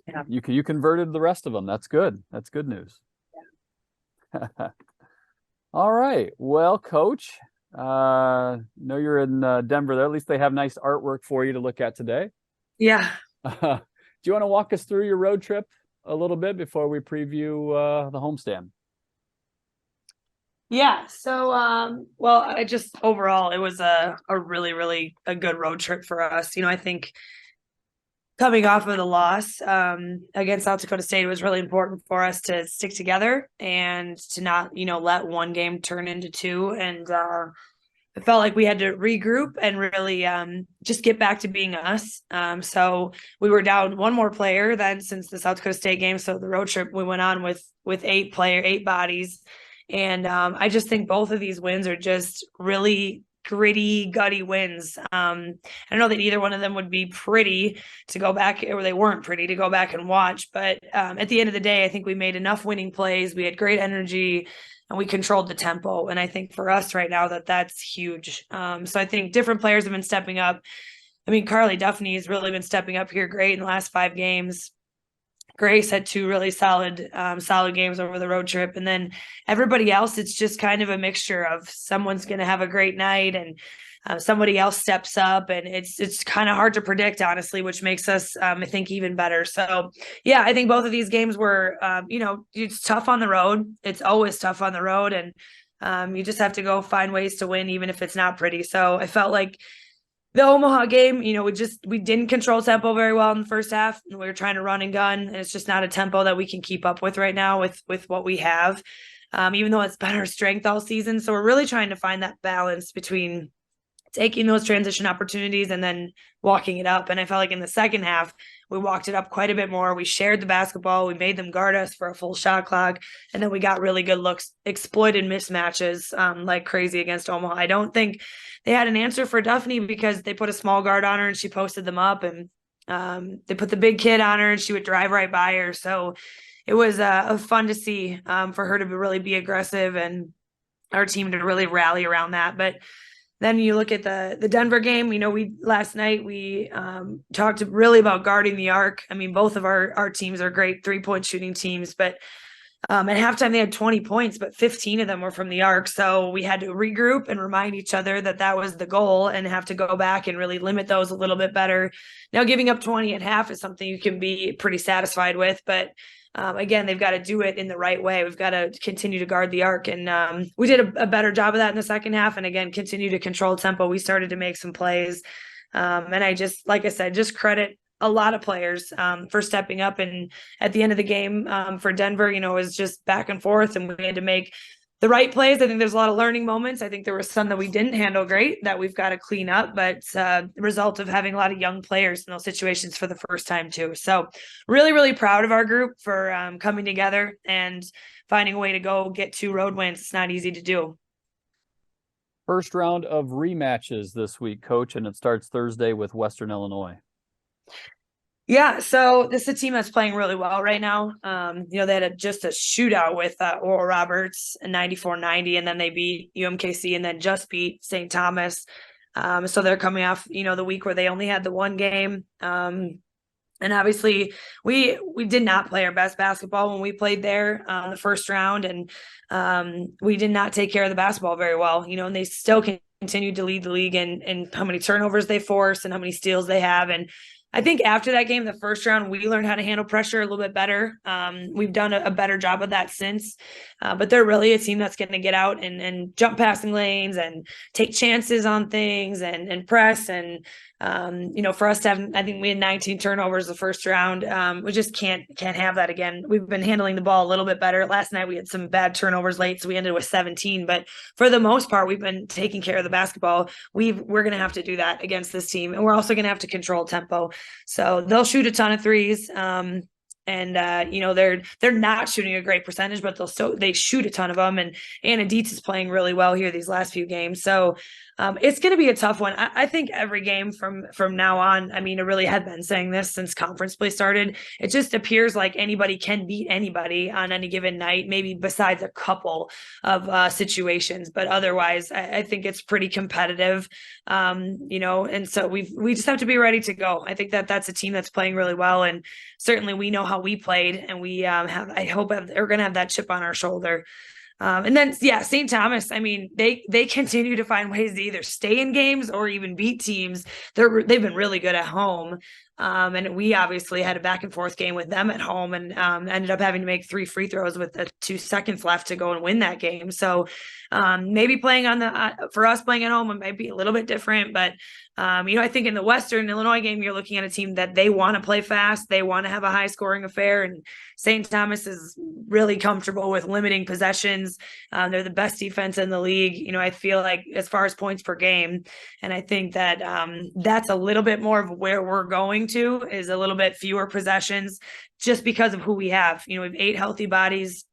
Yeah. You converted the rest of them. That's good. That's good news. All right. Well, Coach, know you're in Denver there. At least they have nice artwork for you to look at today. Yeah. Do you want to walk us through your road trip a little bit before we preview the homestand? Yeah. So, well, I just overall, it was a really, really a good road trip for us. I think coming off of the loss against South Dakota State, it was really important for us to stick together and to not, let one game turn into two. And it felt like we had to regroup and really just get back to being us. So we were down one more player then since the South Dakota State game. So the road trip we went on with eight bodies. And I just think both of these wins are just really gritty, gutty wins. I don't know that either one of them would be pretty to go back, or they weren't pretty to go back and watch. But at the end of the day, I think we made enough winning plays. We had great energy and we controlled the tempo. And I think for us right now that's huge. So I think different players have been stepping up. I mean, Carly Duffney has really been stepping up here great in the last 5 games. Grace had 2 really solid games over the road trip. And then everybody else, it's just kind of a mixture of someone's going to have a great night and somebody else steps up, and it's kind of hard to predict, honestly, which makes us, I think, even better. So, yeah, I think both of these games were, it's tough on the road. It's always tough on the road, and you just have to go find ways to win, even if it's not pretty. So I felt like the Omaha game, we didn't control tempo very well in the first half. We were trying to run and gun, and it's just not a tempo that we can keep up with right now with what we have, even though it's been our strength all season. So we're really trying to find that balance between taking those transition opportunities and then walking it up. And I felt like in the second half, we walked it up quite a bit more. We shared the basketball. We made them guard us for a full shot clock. And then we got really good looks, exploited mismatches like crazy against Omaha. I don't think they had an answer for Duffney because they put a small guard on her and she posted them up. And they put the big kid on her and she would drive right by her. So it was fun to see for her to really be aggressive and our team to really rally around that. But then you look at the Denver game, we last night we talked really about guarding the arc. I mean, both of our teams are great 3-point shooting teams, but at halftime they had 20 points, but 15 of them were from the arc. So we had to regroup and remind each other that was the goal and have to go back and really limit those a little bit better. Now, giving up 20 at half is something you can be pretty satisfied with, but again, they've got to do it in the right way. We've got to continue to guard the arc. And we did a better job of that in the second half. And again, continue to control tempo. We started to make some plays. And I just, like I said, just credit a lot of players for stepping up. And at the end of the game for Denver, it was just back and forth and we had to make the right plays. I think there's a lot of learning moments. I think there were some that we didn't handle great that we've got to clean up, but the result of having a lot of young players in those situations for the first time too. So really, really proud of our group for coming together and finding a way to go get 2 road wins. It's not easy to do. First round of rematches this week, Coach, and it starts Thursday with Western Illinois. Yeah, so this is a team that's playing really well right now. They had just a shootout with Oral Roberts in 94-90, and then they beat UMKC and then just beat St. Thomas. So they're coming off, the week where they only had the one game. And obviously we did not play our best basketball when we played there the first round, and we did not take care of the basketball very well, and they still continued to lead the league in how many turnovers they force and how many steals they have. And I think after that game, the first round, we learned how to handle pressure a little bit better. We've done a better job of that since, but they're really a team that's going to get out and jump passing lanes and take chances on things and press. And, for us to have, I think we had 19 turnovers the first round. We just can't have that again. We've been handling the ball a little bit better. Last night we had some bad turnovers late, so we ended with 17, but for the most part, we've been taking care of the basketball. We're going to have to do that against this team. And we're also going to have to control tempo. So they'll shoot a ton of threes. And they're not shooting a great percentage, but they shoot a ton of them. And Anna Dietz is playing really well here these last few games. So It's going to be a tough one. I think every game from now on, I mean, I really have been saying this since conference play started. It just appears like anybody can beat anybody on any given night, maybe besides a couple of situations, but otherwise, I think it's pretty competitive. And so we just have to be ready to go. I think that's a team that's playing really well, and certainly we know how we played, and we I hope they're going to have that chip on our shoulder. And then, yeah, St. Thomas, I mean, they continue to find ways to either stay in games or even beat teams. They've been really good at home. And we obviously had a back and forth game with them at home, and ended up having to make 3 free throws with the 2 seconds left to go and win that game. So maybe playing on for us playing at home, it might be a little bit different, but I think in the Western Illinois game, you're looking at a team that they want to play fast. They want to have a high scoring affair, and St. Thomas is really comfortable with limiting possessions. They're the best defense in the league. I feel like as far as points per game, and I think that that's a little bit more of where we're going to, is a little bit fewer possessions just because of who we have. We have 8 healthy bodies.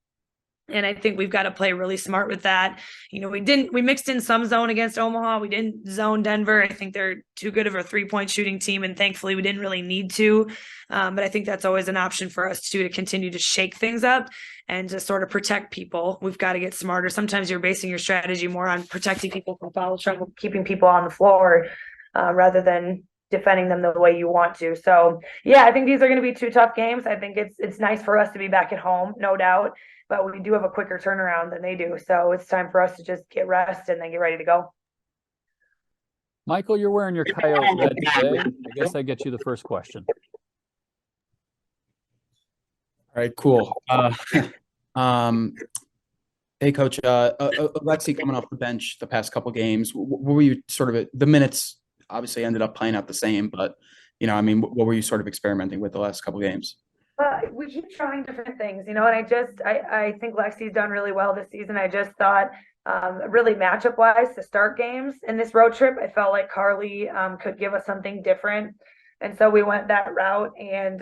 And I think we've got to play really smart with that. We mixed in some zone against Omaha. We didn't zone Denver. I think they're too good of a 3-point shooting team, and thankfully we didn't really need to. But I think that's always an option for us too, to continue to shake things up and to sort of protect people. We've got to get smarter. Sometimes you're basing your strategy more on protecting people from foul trouble, keeping people on the floor, rather than defending them the way you want to. So yeah, I think these are going to be 2 tough games. I think it's nice for us to be back at home, no doubt, but we do have a quicker turnaround than they do. So it's time for us to just get rest and then get ready to go. Michael, you're wearing your Coyote red today. I guess I get you the first question. All right, cool. Hey, Coach, Alexi coming off the bench the past couple games. What were you sort of the minutes obviously ended up playing out the same, but what were you sort of experimenting with the last couple games? We keep trying different things, and I think Lexi's done really well this season. I just thought really matchup wise to start games in this road trip, I felt like Carly could give us something different. And so we went that route. And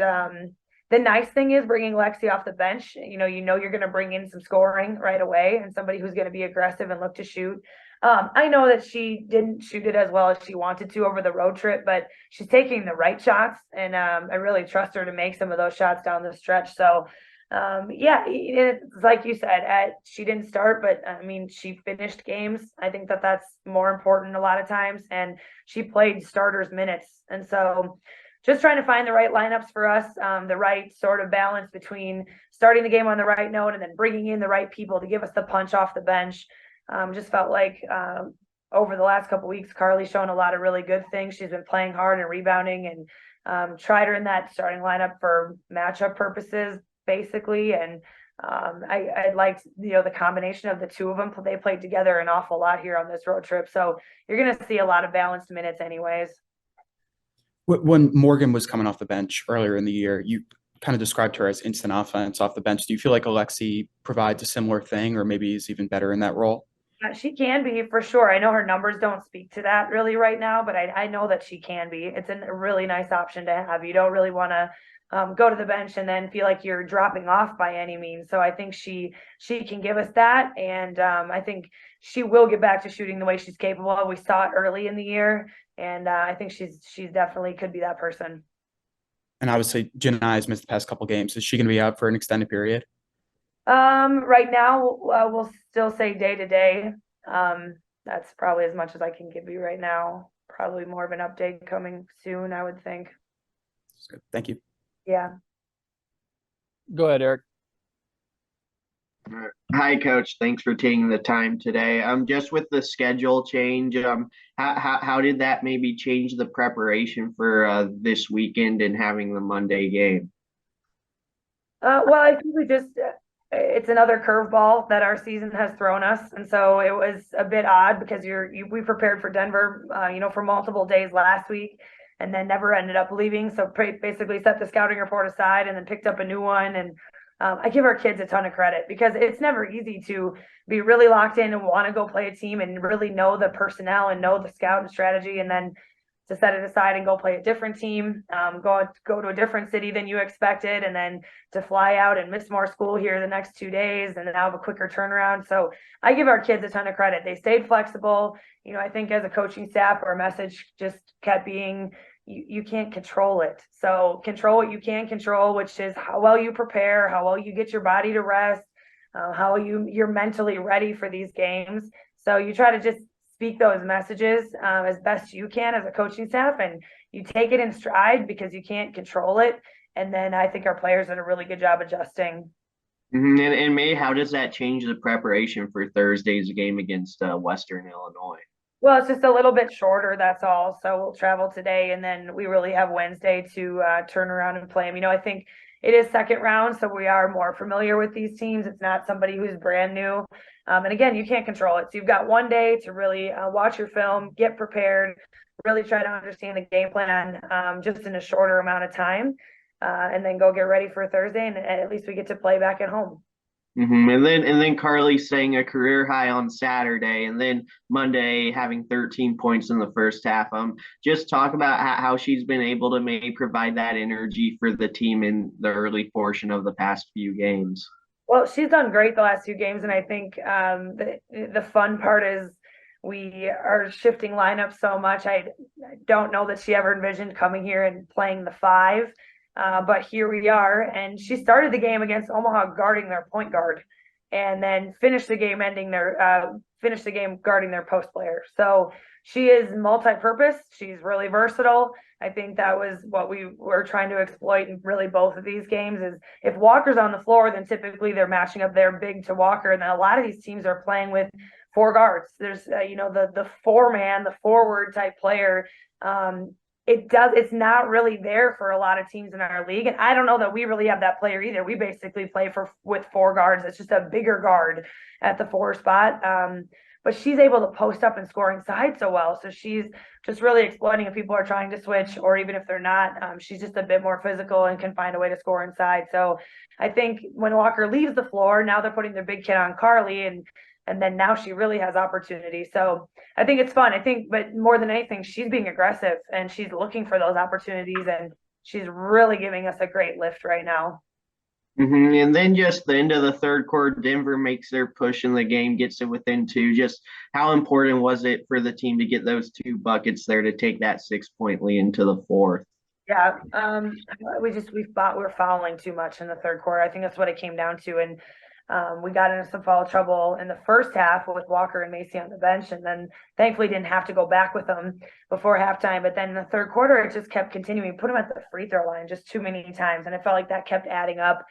the nice thing is bringing Lexi off the bench, you're going to bring in some scoring right away and somebody who's going to be aggressive and look to shoot. I know that she didn't shoot it as well as she wanted to over the road trip, but she's taking the right shots, and I really trust her to make some of those shots down the stretch. So, it's like you said, she didn't start, but I mean, she finished games. I think that's more important a lot of times, and she played starters minutes. And so just trying to find the right lineups for us, the right sort of balance between starting the game on the right note and then bringing in the right people to give us the punch off the bench. Just felt like over the last couple of weeks, Carly's shown a lot of really good things. She's been playing hard and rebounding, and tried her in that starting lineup for matchup purposes, basically. And I liked, the combination of the 2 of them. They played together an awful lot here on this road trip. So you're going to see a lot of balanced minutes anyways. When Morgan was coming off the bench earlier in the year, you kind of described her as instant offense off the bench. Do you feel like Alexi provides a similar thing, or maybe is even better in that role? She can be, for sure. I know her numbers don't speak to that really right now, but I know that she can be. It's a really nice option to have. You don't really want to go to the bench and then feel like you're dropping off by any means. So I think she can give us that, and I think she will get back to shooting the way she's capable of. We saw it early in the year, and I think she's definitely could be that person. And obviously, Janai has missed the past couple games. Is she going to be out for an extended period? Right now, we'll still say day to day. That's probably as much as I can give you right now. Probably more of an update coming soon, I would think. That's good. Thank you. Yeah. Go ahead, Eric. Hi, Coach. Thanks for taking the time today. Just with the schedule change, how did that maybe change the preparation for this weekend and having the Monday game? Well, I think it's another curveball that our season has thrown us, and so it was a bit odd because we prepared for Denver, for multiple days last week, and then never ended up leaving. So basically set the scouting report aside and then picked up a new one. And I give our kids a ton of credit because it's never easy to be really locked in and want to go play a team and really know the personnel and know the scout and strategy, and then to set it aside and go play a different team, go to a different city than you expected, and then to fly out and miss more school here the next 2 days and then have a quicker turnaround. So I give our kids a ton of credit. They stayed flexible. I think as a coaching staff, our message just kept being, you can't control it. So control what you can control, which is how well you prepare, how well you get your body to rest, how you're mentally ready for these games. So you try to just speak those messages as best you can as a coaching staff, and you take it in stride because you can't control it. And then I think our players did a really good job adjusting. And May, how does that change the preparation for Thursday's game against Western Illinois? Well, it's just a little bit shorter, that's all. So we'll travel today, and then we really have Wednesday to turn around and play them. I think it is second round, so we are more familiar with these teams. It's not somebody who's brand new. And again, you can't control it. So you've got one day to really watch your film, get prepared, really try to understand the game plan just in a shorter amount of time, and then go get ready for Thursday. And at least we get to play back at home. And then Carly saying a career high on Saturday, and then Monday having 13 points in the first half. Just talk about how she's been able to maybe provide that energy for the team in the early portion of the past few games. Well, she's done great the last few games, and I think the fun part is we are shifting lineups so much. I don't know that she ever envisioned coming here and playing the 5. But here we are, and she started the game against Omaha guarding their point guard, and then finished the game guarding their post player. So she is multi-purpose. She's really versatile. I think that was what we were trying to exploit in really both of these games. Is if Walker's on the floor, then typically they're matching up their big to Walker, and then a lot of these teams are playing with 4 guards. There's the 4-man, the forward type player. It's not really there for a lot of teams in our league. And I don't know that we really have that player either. We basically play with 4 guards. It's just a bigger guard at the 4 spot. But she's able to post up and score inside so well. So she's just really exploiting if people are trying to switch, or even if they're not. She's just a bit more physical and can find a way to score inside. So I think when Walker leaves the floor, now they're putting their big kid on Carly, and then now she really has opportunity. So I think it's fun. But more than anything, she's being aggressive and she's looking for those opportunities, and she's really giving us a great lift right now. And then just the end of the third quarter, Denver makes their push in the game, gets it within 2. Just how important was it for the team to get those 2 buckets there to take that 6-point lead into the fourth? Yeah, we were fouling too much in the third quarter. I think that's what it came down to, and we got into some foul trouble in the first half with Walker and Macy on the bench, and then thankfully didn't have to go back with them before halftime. But then in the third quarter, it just kept continuing. Put them at the free throw line just too many times, and I felt like that kept adding up.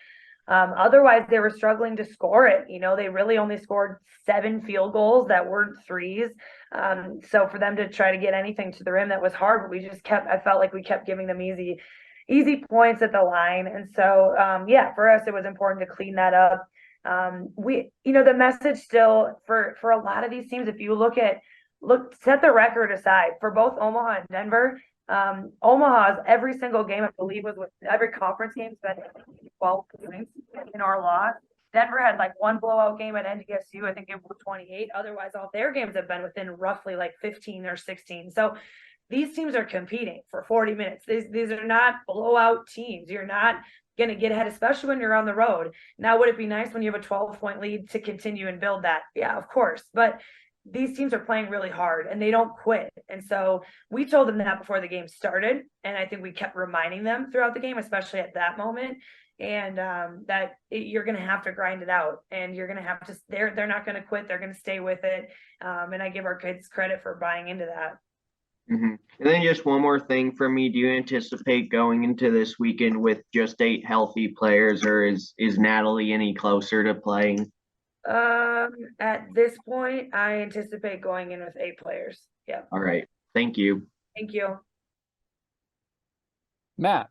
Otherwise, they were struggling to score it. They really only scored 7 field goals that weren't threes. So for them to try to get anything to the rim, that was hard. But I felt like we kept giving them easy points at the line. And so, for us, it was important to clean that up. The message still for a lot of these teams, if you set the record aside for both Omaha and Denver. Omaha's every single game, I believe, was with every conference game's been 12 points in our loss. Denver had like 1 blowout game at NDSU. I think it was 28. Otherwise, all their games have been within roughly like 15 or 16. So these teams are competing for 40 minutes. These are not blowout teams. You're not going to get ahead, especially when you're on the road. Now, would it be nice when you have a 12-point lead to continue and build that? Yeah, of course. But these teams are playing really hard and they don't quit. And so we told them that before the game started. And I think we kept reminding them throughout the game, especially at that moment. And you're going to have to grind it out, and you're going to have to, they're not going to quit. They're going to stay with it. And I give our kids credit for buying into that. And then just one more thing for me. Do you anticipate going into this weekend with just 8 healthy players, or is Natalie any closer to playing? At this point, I anticipate going in with 8 players. Yeah. All right. Thank you. Thank you. Matt.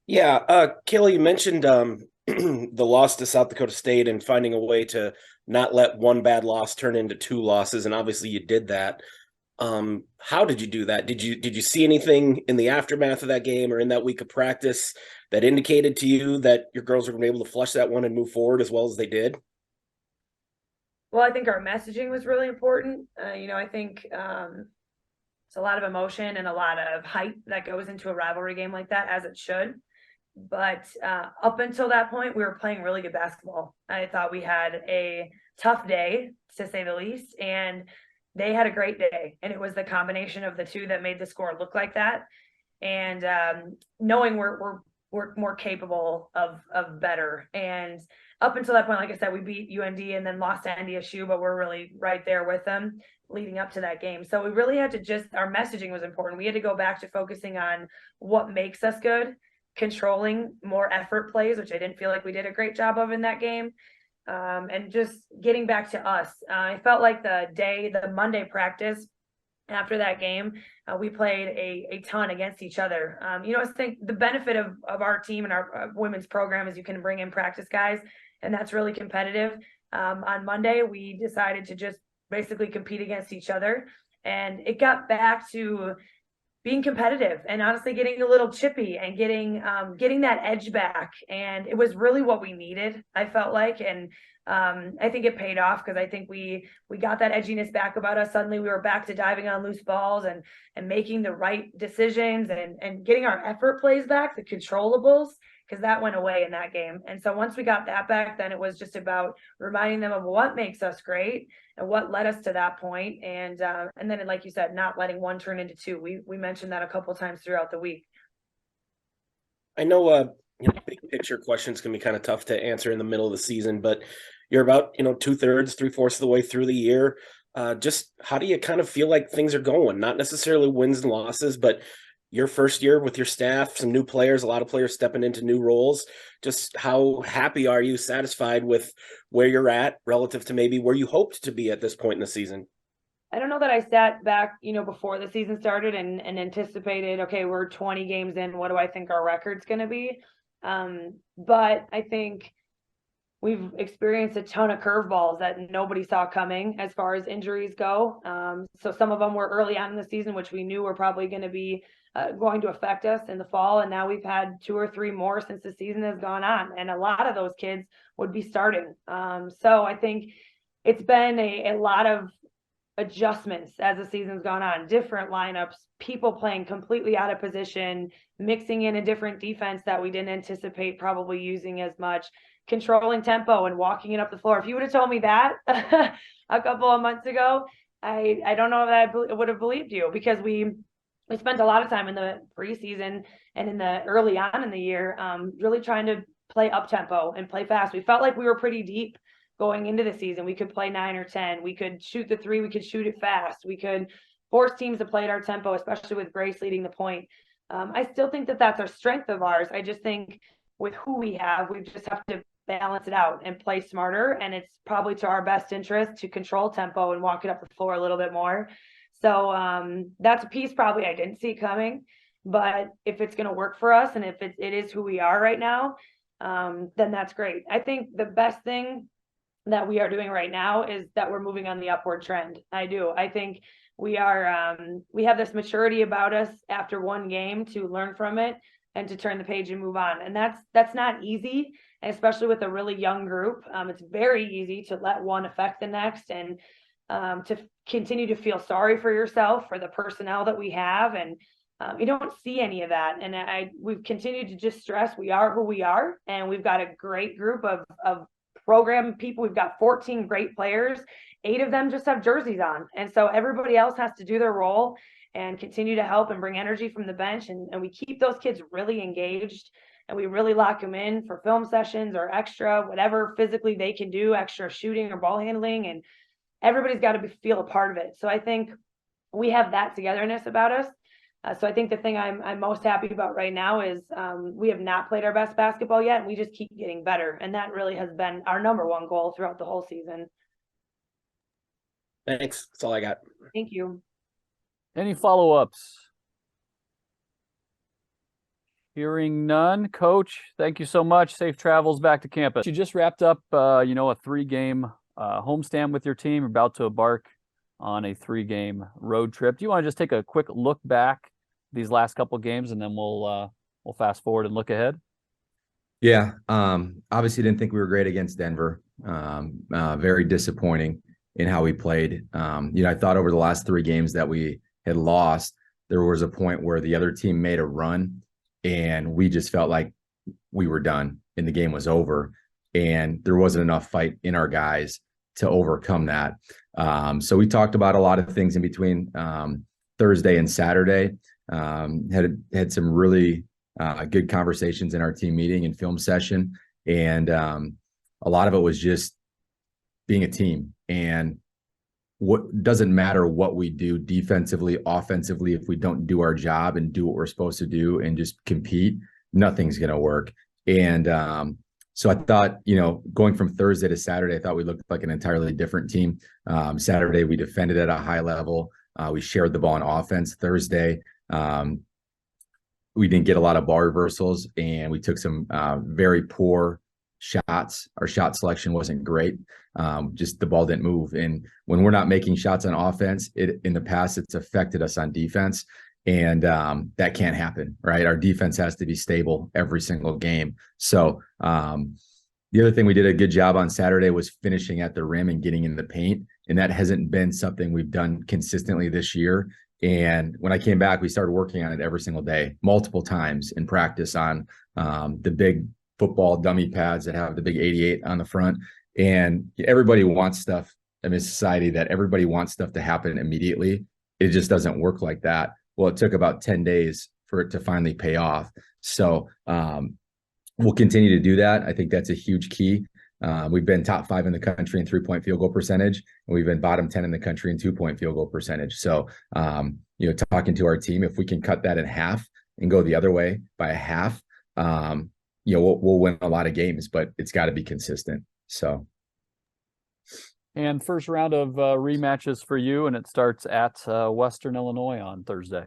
Yeah, Kelly, you mentioned the loss to South Dakota State and finding a way to not let one bad loss turn into 2 losses, and obviously you did that. How did you do that? Did you see anything in the aftermath of that game or in that week of practice that indicated to you that your girls were going to be able to flush that one and move forward as well as they did? Well, I think our messaging was really important. I think It's a lot of emotion and a lot of hype that goes into a rivalry game like that, as it should. But up until that point, we were playing really good basketball. I thought we had a tough day, to say the least, and they had a great day. And it was the combination of the two that made the score look like that. And knowing we're more capable of better. And up until that point, like I said, we beat UND and then lost to NDSU, but we're really right there with them leading up to that game. So we really had to our messaging was important. We had to go back to focusing on what makes us good, controlling more effort plays, which I didn't feel like we did a great job of in that game. And just getting back to us. I felt like the Monday practice after that game, we played a ton against each other. I think the benefit of our team and our women's program is you can bring in practice guys, and that's really competitive. On Monday, we decided to just basically compete against each other, and it got back to being competitive and honestly getting a little chippy and getting that edge back. And it was really what we needed, I felt like. And I think it paid off, because I think we got that edginess back about us. Suddenly we were back to diving on loose balls and making the right decisions and getting our effort plays back, the controllables, because that went away in that game. And so once we got that back, then it was just about reminding them of what makes us great and what led us to that point. And then, like you said, not letting one turn into two. We mentioned that a couple of times throughout the week. I know, big picture questions can be kind of tough to answer in the middle of the season, but you're about, 2/3, 3/4 of the way through the year. Just how do you kind of feel like things are going? Not necessarily wins and losses, but your first year with your staff, some new players, a lot of players stepping into new roles. Just how happy are you, satisfied with where you're at relative to maybe where you hoped to be at this point in the season? I don't know that I sat back, before the season started and anticipated, okay, we're 20 games in. What do I think our record's going to be? But I think we've experienced a ton of curveballs that nobody saw coming as far as injuries go. So some of them were early on in the season, which we knew were probably going to be going to affect us in the fall. And now we've had 2 or 3 more since the season has gone on. And a lot of those kids would be starting. So I think it's been a lot of adjustments as the season's gone on, different lineups, people playing completely out of position, mixing in a different defense that we didn't anticipate probably using as much, controlling tempo and walking it up the floor. If you would have told me that a couple of months ago, I don't know that I would have believed you, because we spent a lot of time in the preseason and in the early on in the year really trying to play up tempo and play fast. We felt like we were pretty deep going into the season. We could play 9 or 10. We could shoot the 3. We could shoot it fast. We could force teams to play at our tempo, especially with Grace leading the point. I still think that that's our strength of ours. I just think with who we just have to balance it out and play smarter. And it's probably to our best interest to control tempo and walk it up the floor a little bit more. So that's a piece probably I didn't see coming. But if it's going to work for us and if it is who we are right now, then that's great. I think the best thing that we are doing right now is that we're moving on the upward trend. I think we are, we have this maturity about us after one game to learn from it and to turn the page and move on. And that's not easy, especially with a really young group. It's very easy to let one affect the next and to continue to feel sorry for yourself, for the personnel that we have. And you don't see any of that. And we've continued to just stress we are who we are. And we've got a great group of program people. We've got 14 great players. 8 of them just have jerseys on. And so everybody else has to do their role and continue to help and bring energy from the bench. And we keep those kids really engaged, and we really lock them in for film sessions or extra, whatever physically they can do, extra shooting or ball handling. And everybody's got to feel a part of it. So I think we have that togetherness about us. So I think the thing I'm most happy about right now is we have not played our best basketball yet, and we just keep getting better. And that really has been our number one goal throughout the whole season. Thanks. That's all I got. Thank you. Any follow-ups? Hearing none. Coach, thank you so much. Safe travels back to campus. You just wrapped up, a 3-game homestand with your team, about to embark on a 3-game road trip. Do you want to just take a quick look back these last couple of games, and then we'll fast forward and look ahead? Yeah. Obviously didn't think we were great against Denver. Very disappointing in how we played. I thought over the last 3 games that we had lost, there was a point where the other team made a run and we just felt like we were done and the game was over. And there wasn't enough fight in our guys to overcome that. So we talked about a lot of things in between Thursday and Saturday. Had some really good conversations in our team meeting and film session. And a lot of it was just being a team. And what doesn't matter what we do defensively, offensively, if we don't do our job and do what we're supposed to do and just compete, nothing's going to work. And so I thought, going from Thursday to Saturday, I thought we looked like an entirely different team. Saturday, we defended at a high level. We shared the ball on offense. Thursday, we didn't get a lot of ball reversals, and we took some very poor shots. Our shot selection wasn't great. Just the ball didn't move. And when we're not making shots on offense, in the past, it's affected us on defense. And that can't happen, right? Our defense has to be stable every single game. So the other thing we did a good job on Saturday was finishing at the rim and getting in the paint. And that hasn't been something we've done consistently this year. And when I came back, we started working on it every single day, multiple times in practice on the big football dummy pads that have the big 88 on the front. And everybody wants stuff in this society that everybody wants stuff to happen immediately. It just doesn't work like that. Well, it took about 10 days for it to finally pay off. So we'll continue to do that. I think that's a huge key. We've been top 5 in the country in 3-point field goal percentage, and we've been bottom 10 in the country in 2-point field goal percentage. So, talking to our team, if we can cut that in half and go the other way by a half, we'll win a lot of games, but it's got to be consistent. So. And first round of rematches for you, and it starts at Western Illinois on Thursday.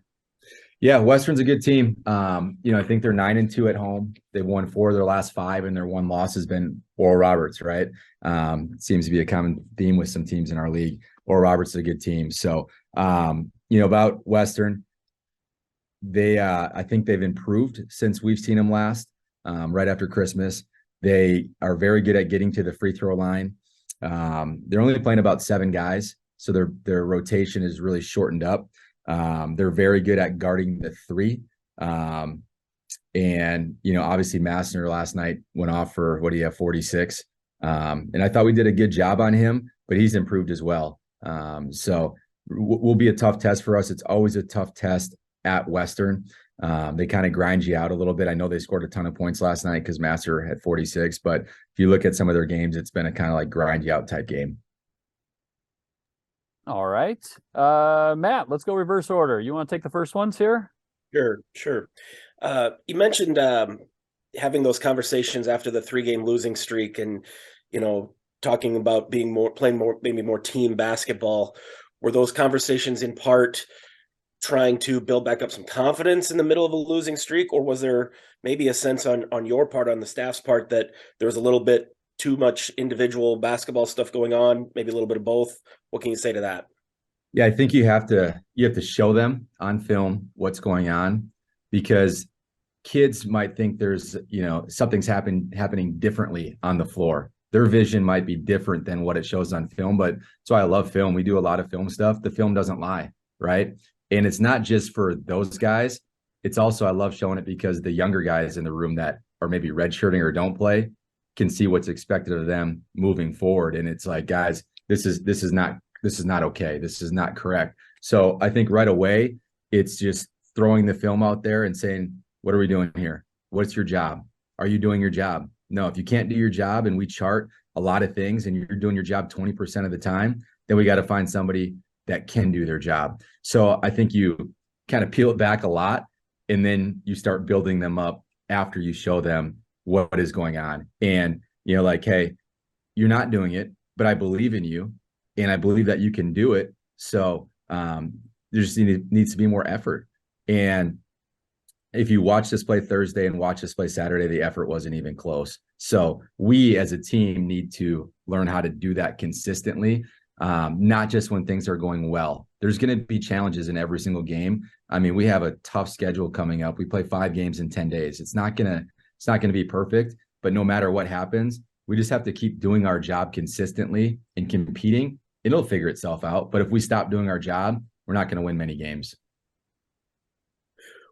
Yeah, Western's a good team. I think they're 9-2 at home. They've won 4 of their last 5, and their one loss has been Oral Roberts, right? It seems to be a common theme with some teams in our league. Oral Roberts is a good team. So, about Western, I think they've improved since we've seen them last, right after Christmas. They are very good at getting to the free throw line. They're only playing about 7 guys, so their rotation is really shortened up. They're very good at guarding the 3. Obviously Massner last night went off for 46. And I thought we did a good job on him, but he's improved as well. So will be a tough test for us. It's always a tough test at Western. They kind of grind you out a little bit. I know they scored a ton of points last night because Massner had 46, but if you look at some of their games, it's been a kind of like grind you out type game. All right. Matt, let's go reverse order. You want to take the first ones here? Sure. You mentioned having those conversations after the 3-game losing streak and, talking about playing more team basketball. Were those conversations in part trying to build back up some confidence in the middle of a losing streak, or was there maybe a sense on your part, on the staff's part, that there was a little bit too much individual basketball stuff going on, maybe a little bit of both? What can you say to that? Yeah, I think you have to show them on film what's going on, because kids might think there's, something's happening differently on the floor. Their vision might be different than what it shows on film, but that's why I love film. We do a lot of film stuff. The film doesn't lie, right? And it's not just for those guys. It's also, I love showing it because the younger guys in the room that are maybe redshirting or don't play can see what's expected of them moving forward. And it's like, guys, this is not okay. This is not correct. So I think right away, it's just throwing the film out there and saying, what are we doing here? What's your job? Are you doing your job? No, if you can't do your job and we chart a lot of things and you're doing your job 20% of the time, then we got to find somebody that can do their job. So I think you kind of peel it back a lot, and then you start building them up after you show them what is going on. And, hey, you're not doing it, but I believe in you and I believe that you can do it. So there just needs to be more effort. And if you watch this play Thursday and watch this play Saturday, the effort wasn't even close. So we as a team need to learn how to do that consistently, not just when things are going well. There's going to be challenges in every single game. I mean, we have a tough schedule coming up. We play 5 games in 10 days. It's not going to be perfect, but no matter what happens, we just have to keep doing our job consistently and competing. It'll figure itself out. But if we stop doing our job, we're not going to win many games.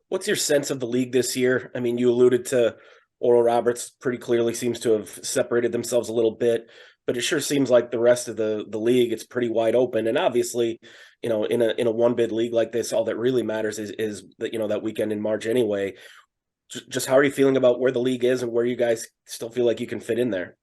What's your sense of the league this year? I mean, you alluded to Oral Roberts pretty clearly seems to have separated themselves a little bit, but it sure seems like the rest of the league, it's pretty wide open. And obviously, in a one bid league like this, all that really matters is that, that weekend in March anyway. Just how are you feeling about where the league is and where you guys still feel like you can fit in there?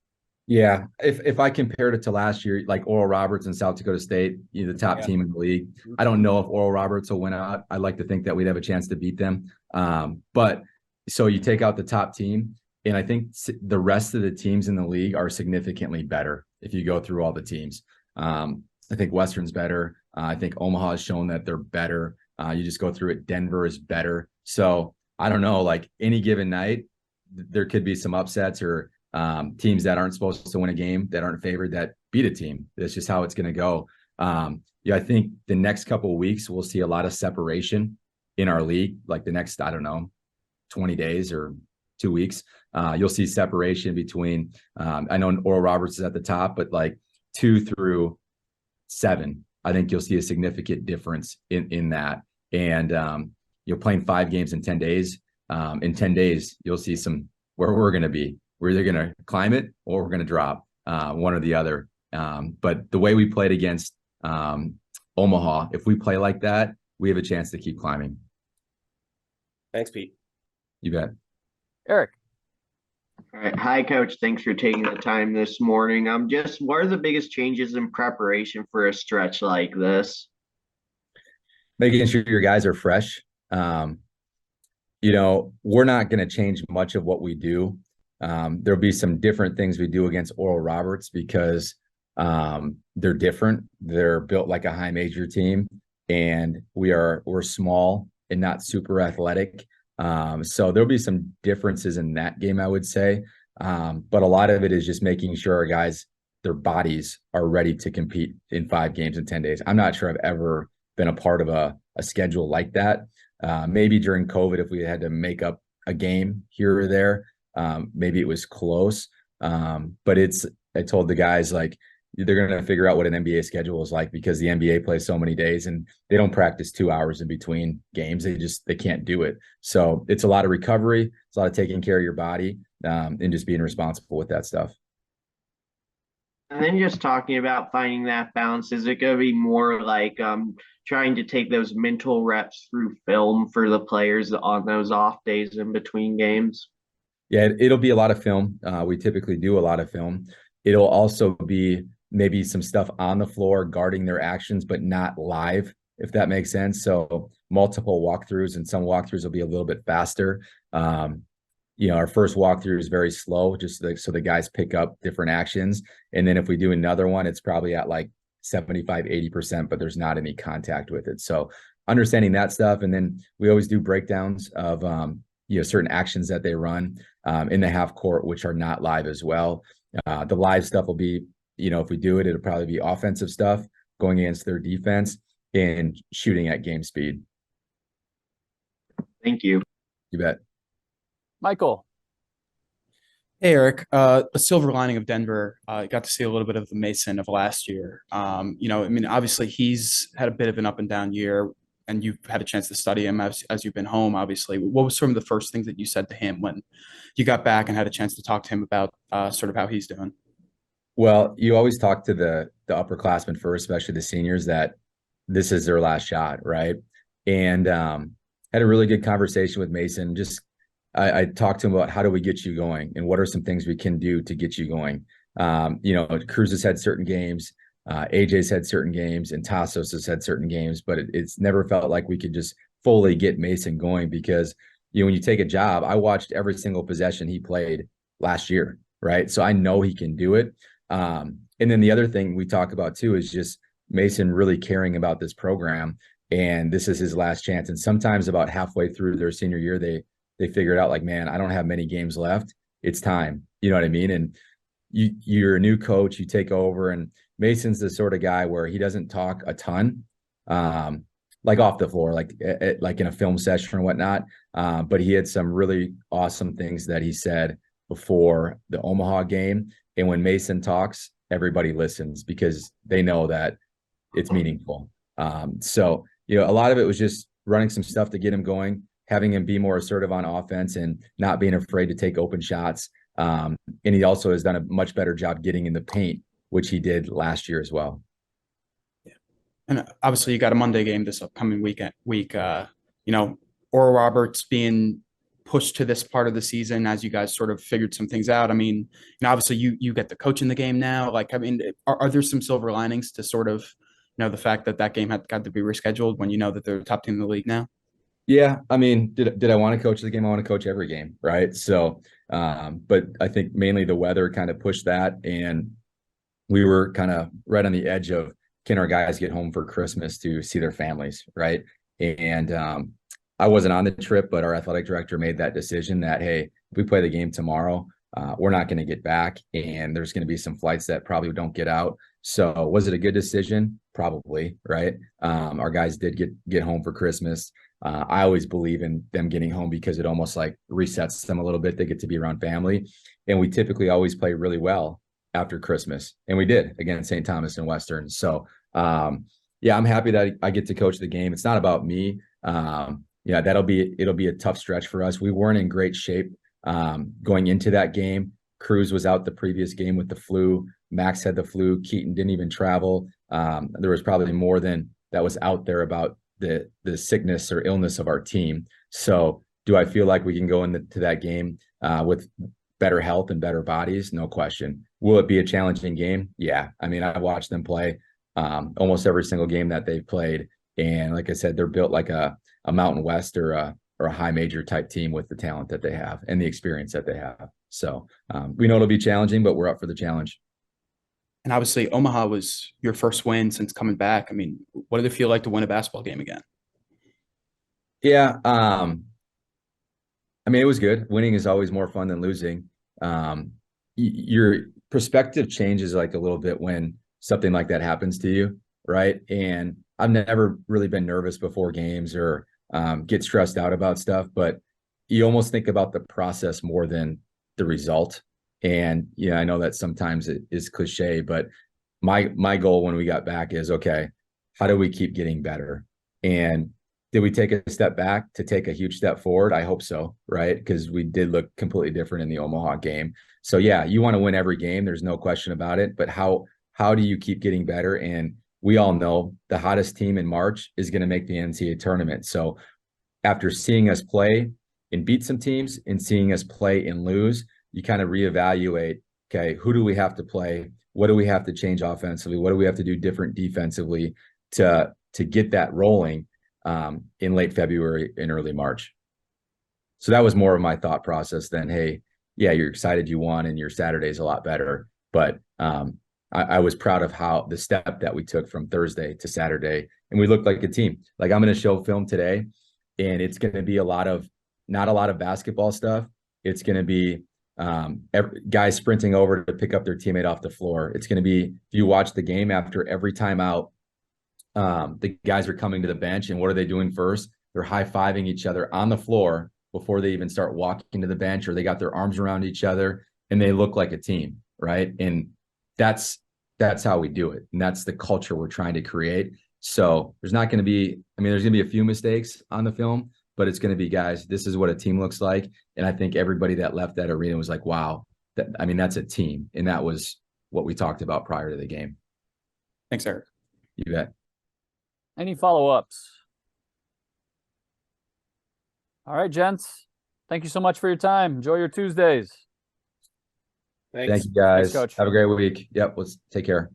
Yeah, if I compared it to last year, like Oral Roberts and South Dakota State, the top team in the league. I don't know if Oral Roberts will win out. I'd like to think that we'd have a chance to beat them. But so you take out the top team, and I think the rest of the teams in the league are significantly better if you go through all the teams. I think Western's better. I think Omaha has shown that they're better. You just go through it. Denver is better. So I don't know, like any given night, there could be some upsets or teams that aren't supposed to win a game that aren't favored that beat a team. That's just how it's going to go. I think the next couple of weeks, we'll see a lot of separation in our league. Like the next, 20 days or 2 weeks, you'll see separation between, I know Oral Roberts is at the top, but like 2 through 7, I think you'll see a significant difference in that. And you're playing 5 games in 10 days. In 10 days, you'll see where we're going to be. We're either going to climb it or we're going to drop, one or the other. But the way we played against Omaha, if we play like that, we have a chance to keep climbing. Thanks, Pete. You bet. Eric. All right. Hi, Coach. Thanks for taking the time this morning. What are the biggest changes in preparation for a stretch like this? Making sure your guys are fresh. We're not going to change much of what we do. There'll be some different things we do against Oral Roberts because they're different. They're built like a high major team, and we're small and not super athletic. So there'll be some differences in that game, I would say. But a lot of it is just making sure our guys, their bodies are ready to compete in 5 games in 10 days. I'm not sure I've ever been a part of a schedule like that. Maybe during COVID, if we had to make up a game here or there, maybe it was close. But I told the guys, like, they're going to figure out what an NBA schedule is like because the NBA plays so many days and they don't practice 2 hours in between games. They can't do it. So it's a lot of recovery. It's a lot of taking care of your body, and just being responsible with that stuff. And then just talking about finding that balance, is it going to be more like trying to take those mental reps through film for the players on those off days in between games? Yeah, it'll be a lot of film. We typically do a lot of film. It'll also be maybe some stuff on the floor guarding their actions, but not live, if that makes sense. So multiple walkthroughs, and some walkthroughs will be a little bit faster. Our first walkthrough is very slow, just so the guys pick up different actions. And then if we do another one, it's probably at like 75, 80%, but there's not any contact with it. So understanding that stuff. And then we always do breakdowns of, certain actions that they run in the half court, which are not live as well. The live stuff will be, if we do it, it'll probably be offensive stuff going against their defense and shooting at game speed. Thank you. You bet. Michael. Hey, Eric. A silver lining of Denver. Got to see a little bit of the Mason of last year. Obviously he's had a bit of an up and down year, and you've had a chance to study him as you've been home, obviously. What was some of the first things that you said to him when you got back and had a chance to talk to him about sort of how he's doing? Well, you always talk to the upperclassmen first, especially the seniors, that this is their last shot, right? And had a really good conversation with Mason. Just I talked to him about how do we get you going and what are some things we can do to get you going. Cruz has had certain games, AJ's had certain games, and Tassos has had certain games, but it's never felt like we could just fully get Mason going because, when you take a job, I watched every single possession he played last year, right? So I know he can do it. And then the other thing we talk about too is just Mason really caring about this program, and this is his last chance. And sometimes about halfway through their senior year, they figured out like, man, I don't have many games left. It's time. You know what I mean? And you're a new coach, you take over, and Mason's the sort of guy where he doesn't talk a ton, like off the floor, like in a film session or whatnot. But he had some really awesome things that he said before the Omaha game. And when Mason talks, everybody listens because they know that it's meaningful. So a lot of it was just running some stuff to get him going, having him be more assertive on offense and not being afraid to take open shots. And he also has done a much better job getting in the paint, which he did last year as well. And obviously you got a Monday game this upcoming week, Oral Roberts being pushed to this part of the season as you guys sort of figured some things out. I mean, obviously you get the coach in the game now. Like, I mean, are there some silver linings to sort of, the fact that game had got to be rescheduled when that they're the top team in the league now? Yeah. I mean, did I want to coach the game? I want to coach every game. Right. So, but I think mainly the weather kind of pushed that. And we were kind of right on the edge of, can our guys get home for Christmas to see their families? Right. And, I wasn't on the trip, but our athletic director made that decision that, hey, if we play the game tomorrow, we're not going to get back, and there's going to be some flights that probably don't get out. So was it a good decision? Probably, right? Our guys did get home for Christmas. I always believe in them getting home because it almost like resets them a little bit. They get to be around family, and we typically always play really well after Christmas, and we did against St. Thomas and Western. So yeah, I'm happy that I get to coach the game. It's not about me. Yeah, it'll be a tough stretch for us. We weren't in great shape going into that game. Cruz was out the previous game with the flu. Max had the flu. Keaton didn't even travel. There was probably more than that was out there about the sickness or illness of our team. So do I feel like we can go into that game with better health and better bodies? No question. Will it be a challenging game? Yeah. I mean, I've watched them play almost every single game that they've played. And like I said, they're built like a Mountain West or a high major type team with the talent that they have and the experience that they have. So we know it'll be challenging, but we're up for the challenge. And obviously Omaha was your first win since coming back. I mean, what did it feel like to win a basketball game again? Yeah. I mean, it was good. Winning is always more fun than losing. Your perspective changes like a little bit when something like that happens to you. Right. And I've never really been nervous before games or get stressed out about stuff, but you almost think about the process more than the result. And I know that sometimes it is cliche, but my goal when we got back is, okay, how do we keep getting better? And did we take a step back to take a huge step forward? I hope so, right? Because we did look completely different in the Omaha game. So yeah, you want to win every game. There's no question about it. But how do you keep getting better? And we all know the hottest team in March is going to make the NCAA tournament. So after seeing us play and beat some teams and seeing us play and lose, you kind of reevaluate, okay, who do we have to play? What do we have to change offensively? What do we have to do different defensively to get that rolling in late February and early March? So that was more of my thought process than, hey, yeah, you're excited you won and your Saturday's a lot better. But I was proud of how the step that we took from Thursday to Saturday, and we looked like a team. Like, I'm going to show film today, and it's going to be not a lot of basketball stuff. It's going to be guys sprinting over to pick up their teammate off the floor. It's going to be, if you watch the game, after every timeout, the guys are coming to the bench, and what are they doing first? They're high-fiving each other on the floor before they even start walking to the bench, or they got their arms around each other, and they look like a team, right? And that's how we do it. And that's the culture we're trying to create. So there's not going to be, there's going to be a few mistakes on the film, but it's going to be, guys, this is what a team looks like. And I think everybody that left that arena was like, wow, that's a team. And that was what we talked about prior to the game. Thanks, Eric. You bet. Any follow-ups? All right, gents. Thank you so much for your time. Enjoy your Tuesdays. Thanks. Thank you, guys. Thanks, Coach. Have a great week. Yep. Let's take care.